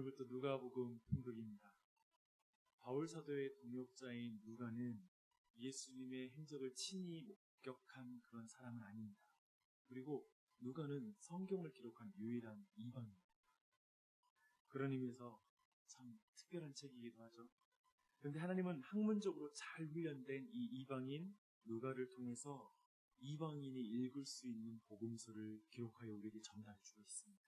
오늘부터 누가복음 통독입니다. 바울 사도의 동역자인 누가는 예수님의 행적을 친히 목격한 그런 사람은 아닙니다. 그리고 누가는 성경을 기록한 유일한 이방인입니다. 그런 의미에서 참 특별한 책이기도 하죠. 그런데 하나님은 학문적으로 잘 훈련된 이 이방인 누가를 통해서 이방인이 읽을 수 있는 복음서를 기록하여 우리에게 전달해 주고 있습니다.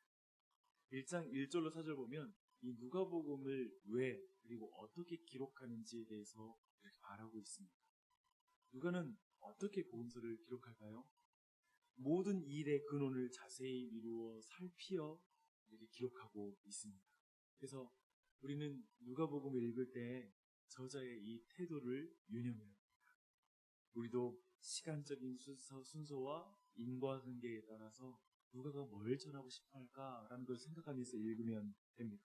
1장 1절로 4절 보면 이 누가복음을 왜 그리고 어떻게 기록하는지에 대해서 이렇게 말하고 있습니다. 누가는 어떻게 복음서를 기록할까요? 모든 일의 근원을 자세히 미루어 살피어 이렇게 기록하고 있습니다. 그래서 우리는 누가복음을 읽을 때 저자의 이 태도를 유념해야 합니다. 우리도 시간적인 순서와 인과관계에 따라서 누가가 뭘 전하고 싶어 할까라는 걸 생각하면서 읽으면 됩니다.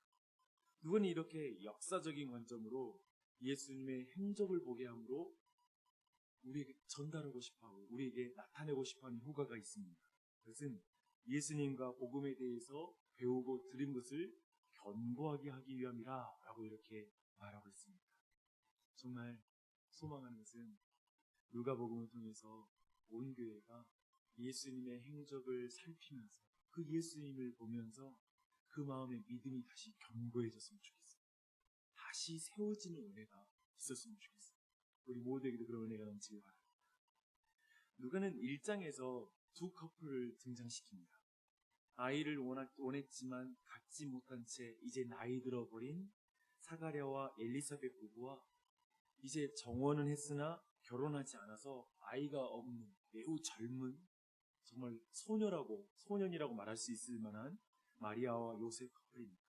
누가는 이렇게 역사적인 관점으로 예수님의 행적을 보게 함으로 우리에게 전달하고 싶어하고 우리에게 나타내고 싶어하는 효과가 있습니다. 그것은 예수님과 복음에 대해서 배우고 들은 것을 견고하게 하기 위함이라 라고 이렇게 말하고 있습니다. 정말 소망하는 것은 누가복음을 통해서 온 교회가 예수님의 행적을 살피면서 그 예수님을 보면서 그 마음의 믿음이 다시 견고해졌으면 좋겠어요. 다시 세워지는 은혜가 있었으면 좋겠어요. 우리 모두에게도 그런 은혜가 넘치길 바랍니다. 누가는 1장에서 두 커플을 등장시킵니다. 아이를 원했지만 갖지 못한 채 이제 나이 들어버린 사가랴와 엘리사벳 부부와 이제 정원은 했으나 결혼하지 않아서 아이가 없는 매우 젊은 정말 소년이라고 말할 수 있을 만한 마리아와 요셉 커플입니다.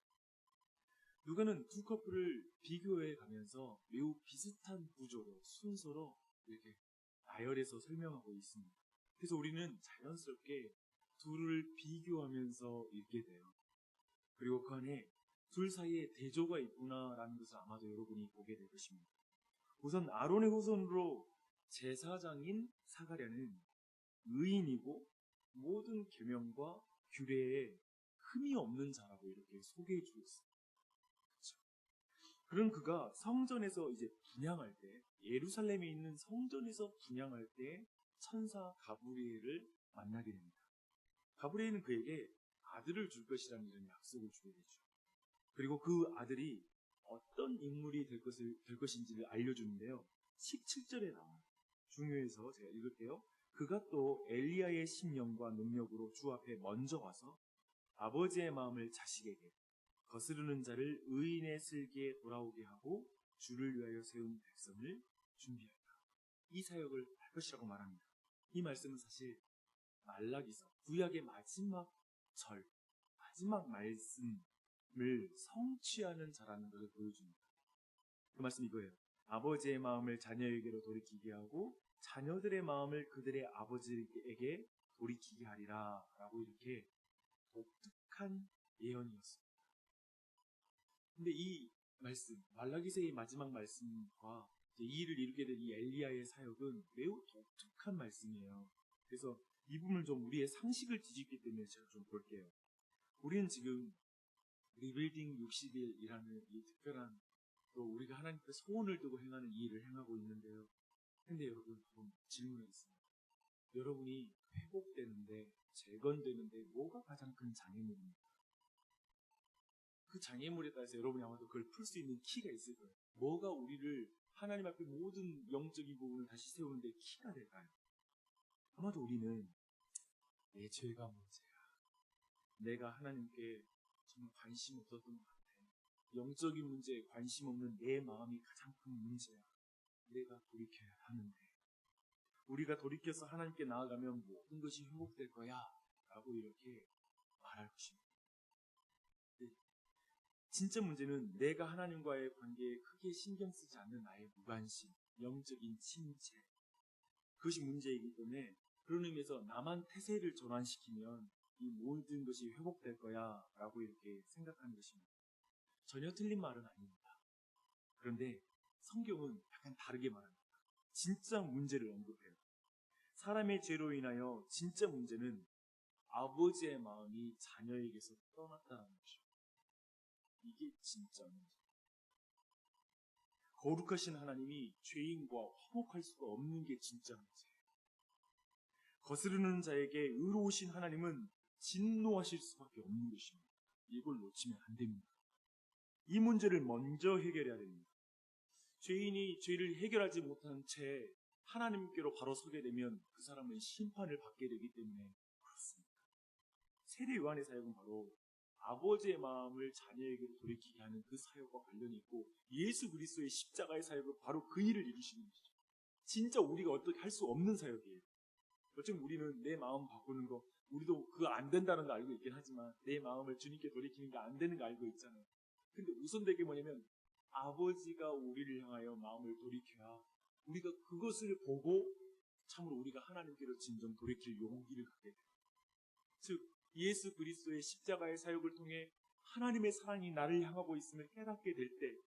누가는 두 커플을 비교해 가면서 매우 비슷한 구조로 순서로 이렇게 나열해서 설명하고 있습니다. 그래서 우리는 자연스럽게 둘을 비교하면서 읽게 돼요. 그리고 그 안에 둘 사이에 대조가 있구나라는 것을 아마도 여러분이 보게 될 것입니다. 우선 아론의 후손으로 제사장인 사가랴는 의인이고 모든 계명과 규례에 흠이 없는 자라고 이렇게 소개해 주고 있습니다. 그렇죠? 그런 그가 성전에서 이제 분향할 때, 예루살렘에 있는 성전에서 분향할 때 천사 가브리엘을 만나게 됩니다. 가브리엘은 그에게 아들을 줄 것이라는 이런 약속을 주게 되죠. 그리고 그 아들이 어떤 인물이 될 것인지를 알려주는데요. 17절에 나와요. 중요해서 제가 읽을게요. 그가 또 엘리야의 심령과 능력으로 주 앞에 먼저 와서 아버지의 마음을 자식에게 거스르는 자를 의인의 슬기에 돌아오게 하고 주를 위하여 세운 백성을 준비하리라. 이 사역을 할 것이라고 말합니다. 이 말씀은 사실 말라기서 구약의 마지막 말씀을 성취하는 자라는 것을 보여줍니다. 그 말씀이 이거예요. 아버지의 마음을 자녀에게로 돌이키게 하고 자녀들의 마음을 그들의 아버지에게 돌이키게 하리라 라고 이렇게 독특한 예언이었습니다. 근데 이 말씀, 말라기서의 마지막 말씀과 이 일을 이루게 된 이 엘리야의 사역은 매우 독특한 말씀이에요. 그래서 이 부분을 좀 우리의 상식을 뒤집기 때문에 제가 좀 볼게요. 우리는 지금 리빌딩 60일이라는 이 특별한 또 우리가 하나님께 소원을 두고 행하는 이 일을 행하고 있는데요. 근데 여러분 좀 질문하겠습니다. 여러분이 회복되는데 재건되는데 뭐가 가장 큰 장애물입니까? 그 장애물에 따라서 여러분이 아마도 그걸 풀 수 있는 키가 있을 거예요. 뭐가 우리를 하나님 앞에 모든 영적인 부분을 다시 세우는데 키가 될까요? 아마도 우리는 내 죄가 문제야. 내가 하나님께 정말 관심 없었던 것 같아. 영적인 문제에 관심 없는 내 마음이 가장 큰 문제야. 내가 돌이켜야 하는데 우리가 돌이켜서 하나님께 나아가면 모든 것이 회복될 거야 라고 이렇게 말할 것입니다. 진짜 문제는 내가 하나님과의 관계에 크게 신경 쓰지 않는 나의 무관심, 영적인 침체, 그것이 문제이기 때문에 그런 의미에서 나만 태세를 전환시키면 이 모든 것이 회복될 거야 라고 이렇게 생각하는 것입니다. 전혀 틀린 말은 아닙니다. 그런데 성경은 약간 다르게 말합니다. 진짜 문제를 언급해요. 사람의 죄로 인하여 진짜 문제는 아버지의 마음이 자녀에게서 떠났다는 것이죠. 이게 진짜 문제. 거룩하신 하나님이 죄인과 화목할 수가 없는 게 진짜 문제예요. 거스르는 자에게 의로우신 하나님은 진노하실 수밖에 없는 것입니다. 이걸 놓치면 안 됩니다. 이 문제를 먼저 해결해야 됩니다. 죄인이 죄를 해결하지 못한 채 하나님께로 바로 서게 되면 그 사람은 심판을 받게 되기 때문에 그렇습니다. 세례 요한의 사역은 바로 아버지의 마음을 자녀에게로 돌이키게 하는 그 사역과 관련이 있고, 예수 그리스도의 십자가의 사역은 바로 그 일을 이루시는 것이죠. 진짜 우리가 어떻게 할 수 없는 사역이에요. 어쩌면 우리는 내 마음 바꾸는 거, 우리도 그거 안 된다는 거 알고 있긴 하지만 내 마음을 주님께 돌이키는 게 안 되는 거 알고 있잖아요. 근데 우선된 게 뭐냐면 아버지가 우리를 향하여 마음을 돌이켜야 우리가 그것을 보고 참으로 우리가 하나님께로 진정 돌이킬 용기를 갖게 돼요. 즉 예수 그리스도의 십자가의 사역을 통해 하나님의 사랑이 나를 향하고 있음을 깨닫게 될 때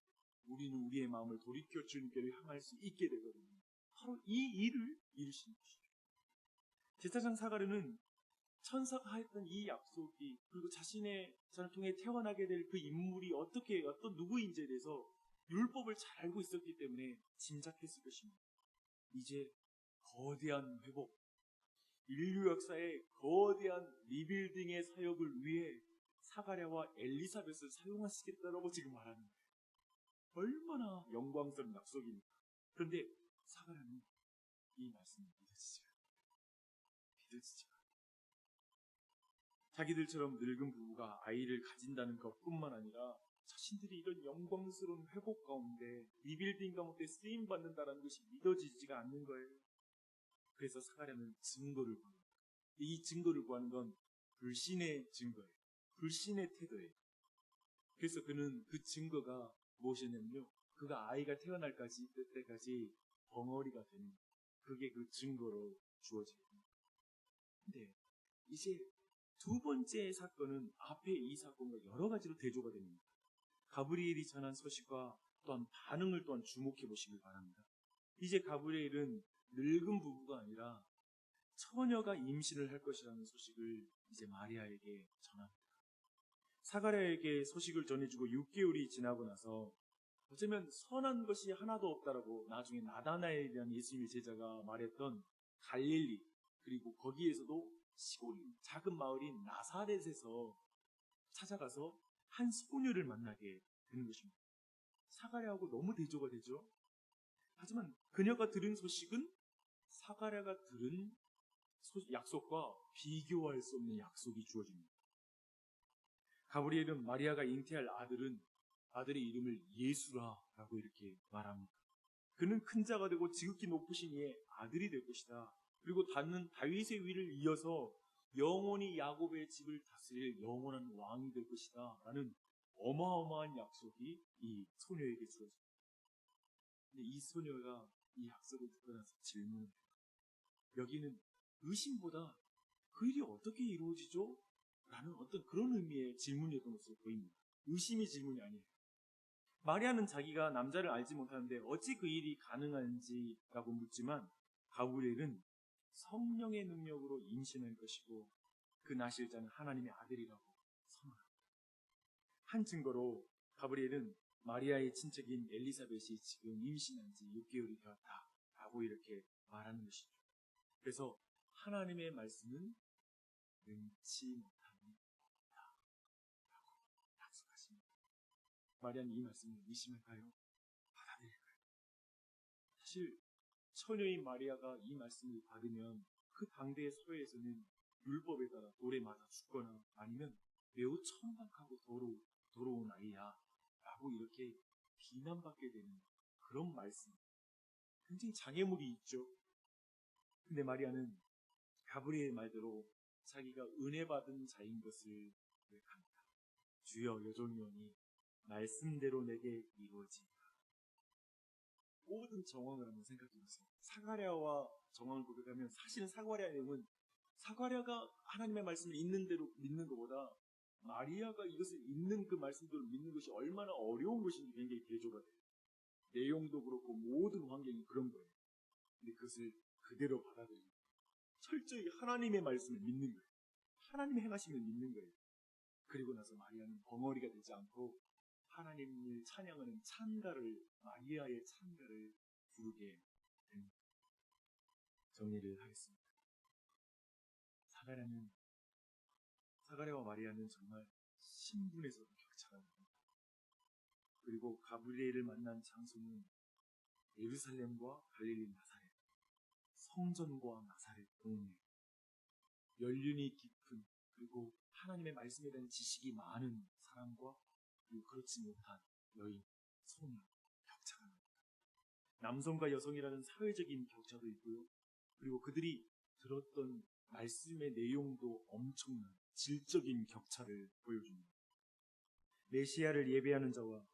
우리는 우리의 마음을 돌이켜 주님께로 향할 수 있게 되거든요. 바로 이 일을 이루시는 것이죠. 제사장 사가랴는 천사가 하였던 이 약속이, 그리고 자신의 자를 통해 태어나게 될 그 인물이 어떻게 어떤 누구인지에 대해서 율법을 잘 알고 있었기 때문에 짐작했을 것입니다. 이제 거대한 회복, 인류 역사의 거대한 리빌딩의 사역을 위해 사가랴와 엘리사벳을 사용하시겠다라고 지금 말하는 거예요. 얼마나 영광스러운 약속입니까? 그런데 사가랴는 이 말씀을 믿어지지 않아요. 자기들처럼 늙은 부부가 아이를 가진다는 것뿐만 아니라 자신들이 이런 영광스러운 회복 가운데 리빌딩 가운데 쓰임받는다는 것이 믿어지지가 않는 거예요. 그래서 사가랴는 증거를 구합니다. 이 증거를 구하는 건 불신의 증거예요. 불신의 태도예요. 그래서 그는 그 증거가 무엇이냐면요, 그가 아이가 태어날 때까지 벙어리가 되는 거예요. 그게 그 증거로 주어집니다. 근데 이제 두 번째 사건은 앞에 이 사건과 여러 가지로 대조가 됩니다. 가브리엘이 전한 소식과 또한 반응을 또한 주목해 보시길 바랍니다. 이제 가브리엘은 늙은 부부가 아니라 처녀가 임신을 할 것이라는 소식을 이제 마리아에게 전합니다. 사가랴에게 소식을 전해주고 6개월이 지나고 나서 어쩌면 선한 것이 하나도 없다라고 나중에 나다나엘에 대한 예수님의 제자가 말했던 갈릴리, 그리고 거기에서도 시골인 작은 마을인 나사렛에서 찾아가서 한 소녀를 만나게 되는 것입니다. 사가랴하고 너무 대조가 되죠. 하지만 그녀가 들은 소식은 사가랴가 들은 약속과 비교할 수 없는 약속이 주어집니다. 가브리엘은 마리아가 잉태할 아들의 이름을 예수라라고 이렇게 말합니다. 그는 큰 자가 되고 지극히 높으신 이의 아들이 될 것이다. 그리고 닿는 다윗의 위를 이어서 영원히 야곱의 집을 다스릴 영원한 왕이 될 것이다 라는 어마어마한 약속이 이 소녀에게 주어집니다. 근데 이 소녀가 이 약속을 듣고 나서 질문을 해요. 여기는 의심보다 그 일이 어떻게 이루어지죠? 라는 어떤 그런 의미의 질문이었던 것으로 보입니다. 의심이 질문이 아니에요. 마리아는 자기가 남자를 알지 못하는데 어찌 그 일이 가능한지라고 묻지만 가브리엘은 성령의 능력으로 임신할 것이고 그 나실 자는 하나님의 아들이라고 선언합니다. 한 증거로 가브리엘은 마리아의 친척인 엘리사벳이 지금 임신한 지 6개월이 되었다라고 이렇게 말하는 것이죠. 그래서 하나님의 말씀은 능치 못함이 없다라고 약속하십니다. 마리아는 이 말씀을 의심할까요? 받아들일까요? 사실 처녀인 마리아가 이 말씀을 받으면 그 당대의 사회에서는 율법에 따라 돌에 맞아 죽거나 아니면 매우 천박하고 더러운 아이야 라고 이렇게 비난받게 되는 그런 말씀, 굉장히 장애물이 있죠. 근데 마리아는 가브리엘 말대로 자기가 은혜 받은 자인 것을 고백합니다. 주여, 여종이오니 말씀대로 내게 이루어지이다. 모든 정황을 한번 생각해 보세요. 사가랴와 정황을 고백하면 사실은 사가랴의 내용은 사가랴가 하나님의 말씀을 있는 대로 믿는 것보다 마리아가 이것을 있는 그 말씀대로 믿는 것이 얼마나 어려운 것인지 굉장히 대조가 돼요. 내용도 그렇고 모든 환경이 그런 거예요. 근데 그것을 그대로 받아들이고 철저히 하나님의 말씀을 믿는 거예요. 하나님의 행하심을 믿는 거예요. 그리고 나서 마리아는 벙어리가 되지 않고 하나님을 찬양하는 찬가를, 마리아의 찬가를 부르게 됩니다. 정리를 하겠습니다. 사가랴와 마리아는 정말 신분에서도 격차가 납니다. 그리고 가브리엘을 만난 장소는 예루살렘과 갈릴리 나사렛, 성전과 나사렛 동네, 연륜이 깊은, 그리고 하나님의 말씀에 대한 지식이 많은 사람과 그리고 그렇지 못한 여인, 소녀, 격차가 납니다. 남성과 여성이라는 사회적인 격차도 있고요. 그리고 그들이 들었던 말씀의 내용도 엄청난 질적인 격차를 보여줍니다. 메시아를 예배하는 자와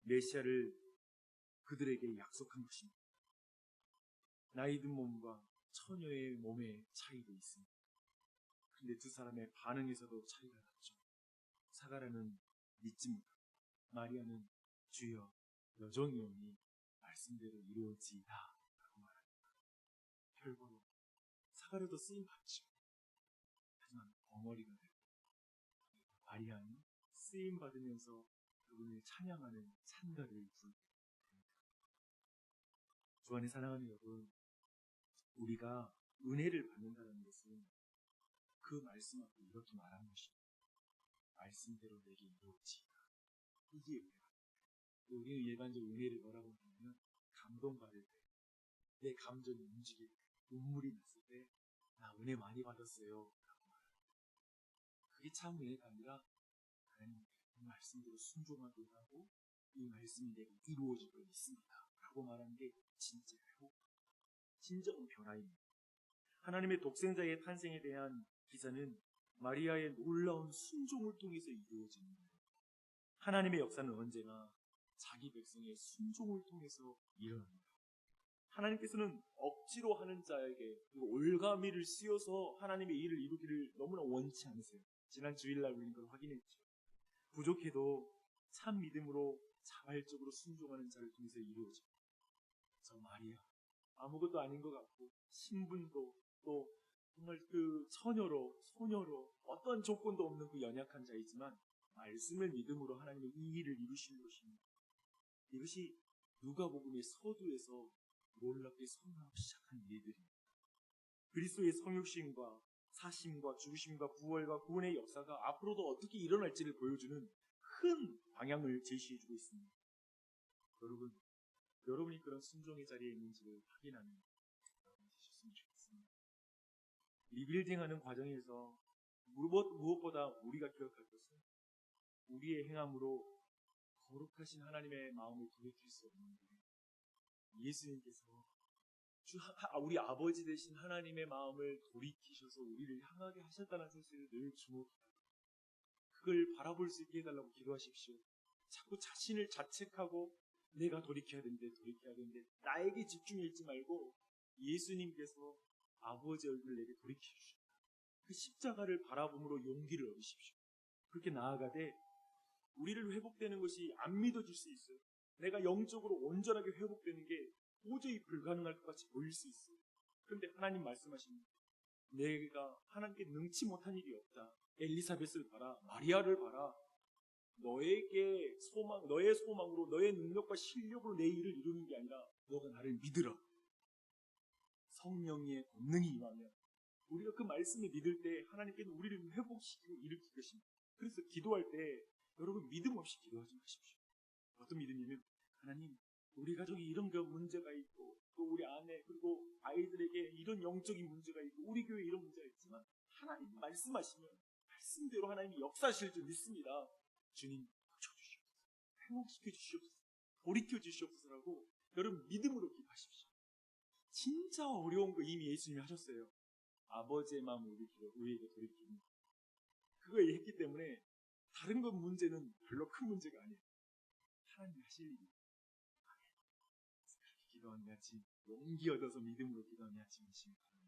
메시아를 그들에게 약속한 것입니다. 나이든 몸과 처녀의 몸의 차이도 있습니다. 근데 두 사람의 반응에서도 차이가 났죠. 사가랴는 믿지 못하고 마리아는 주여 여정이 오니 말씀대로 이루어지이다 라고 말합니다. 결과로 사가랴도 쓰임받죠. 하지만 벙어리가 되고 마리아는 쓰임받으면서 그분을 찬양하는 찬가를 부르게 됩니다. 주 안에 사랑하는 여러분, 우리가 은혜를 받는다는 것은 그 말씀 앞에 이렇게 말하는 것입니다. 말씀대로 내게 이루어지이다. 이게 은혜입니다. 우리는 일반적으로 은혜를 뭐라고 하냐면 감동받을 때, 내 감정이 움직일 때, 눈물이 났을 때 나 은혜 많이 받았어요 라고 말합니다. 그게 참 은혜가 아니라 하나님 이 말씀대로 순종하고 하고 이 말씀이 내게 이루어지고 있습니다 라고 말하는 게 진짜 회복, 진정한 변화입니다. 하나님의 독생자의 탄생에 대한 기사는 마리아의 놀라운 순종을 통해서 이루어지는 거예요. 하나님의 역사는 언제나 자기 백성의 순종을 통해서 일어납니다. 하나님께서는 억지로 하는 자에게 올가미를 씌워서 하나님의 일을 이루기를 너무나 원치 않으세요. 지난 주일날 우리는 그걸 확인했죠. 부족해도 참 믿음으로 자발적으로 순종하는 자를 통해서 이루어집니다. 저 마리아 아무것도 아닌 것 같고 신분도 또 정말 그 처녀로 소녀로 어떤 조건도 없는 그 연약한 자이지만 말씀을 믿음으로 하나님의 이 일을 이루시는 것입니다. 이것이 누가복음의 서두에서 놀랍게 선언하고 시작한 일들입니다. 그리스도의 성육신과 사심과 죽으심과 부활과 구원의 역사가 앞으로도 어떻게 일어날지를 보여주는 큰 방향을 제시해주고 있습니다. 여러분이 그런 순종의 자리에 있는지를 확인하는 여러분이 되셨으면 좋겠습니다. 리빌딩하는 과정에서 무엇보다 우리가 기억할 것은 우리의 행함으로 거룩하신 하나님의 마음을 돌이킬 수 없는데 예수님께서 우리 아버지 되신 하나님의 마음을 돌이키셔서 우리를 향하게 하셨다는 사실을 늘 주목해야 합니다. 그걸 바라볼 수 있게 해달라고 기도하십시오. 자꾸 자신을 자책하고 내가 돌이켜야 되는데 나에게 집중하지 말고 예수님께서 아버지 얼굴을 내게 돌이켜주십시오. 그 십자가를 바라봄으로 용기를 얻으십시오. 그렇게 나아가되 우리를 회복되는 것이 안 믿어질 수 있어요. 내가 영적으로 온전하게 회복되는 게 도저히 불가능할 것 같이 보일 수 있어요. 그런데 하나님 말씀하십니다. 내가 하나님께 능치 못한 일이 없다. 엘리사벳을 봐라. 마리아를 봐라. 너의 소망으로 너의 능력과 실력으로 내 일을 이루는 게 아니라 너가 나를 믿으라. 성령의 권능이 임하면 우리가 그 말씀을 믿을 때 하나님께는 우리를 회복시키고 일으킬 것입니다. 그래서 기도할 때 여러분 믿음 없이 기도하지 마십시오. 어떤 믿음이냐면 하나님 우리 가족이 이런 문제가 있고 또 우리 아내 그리고 아이들에게 이런 영적인 문제가 있고 우리 교회에 이런 문제가 있지만 하나님 말씀하시면 말씀대로 하나님이 역사하실 줄 믿습니다. 주님 고쳐주시옵소서, 회복시켜 주시옵소서, 돌이켜 주시옵소서라고 여러분 믿음으로 기도하십시오. 진짜 어려운 거 이미 예수님이 하셨어요. 아버지의 마음을 우리에게 돌이키는 그걸 했기 때문에 다른 건 문제는 별로 큰 문제가 아니에요. 하나님이 하실 일이 그렇게 기도하는 같이 용기 얻어서 믿음으로 기도하는 같이 하시기 바랍니다.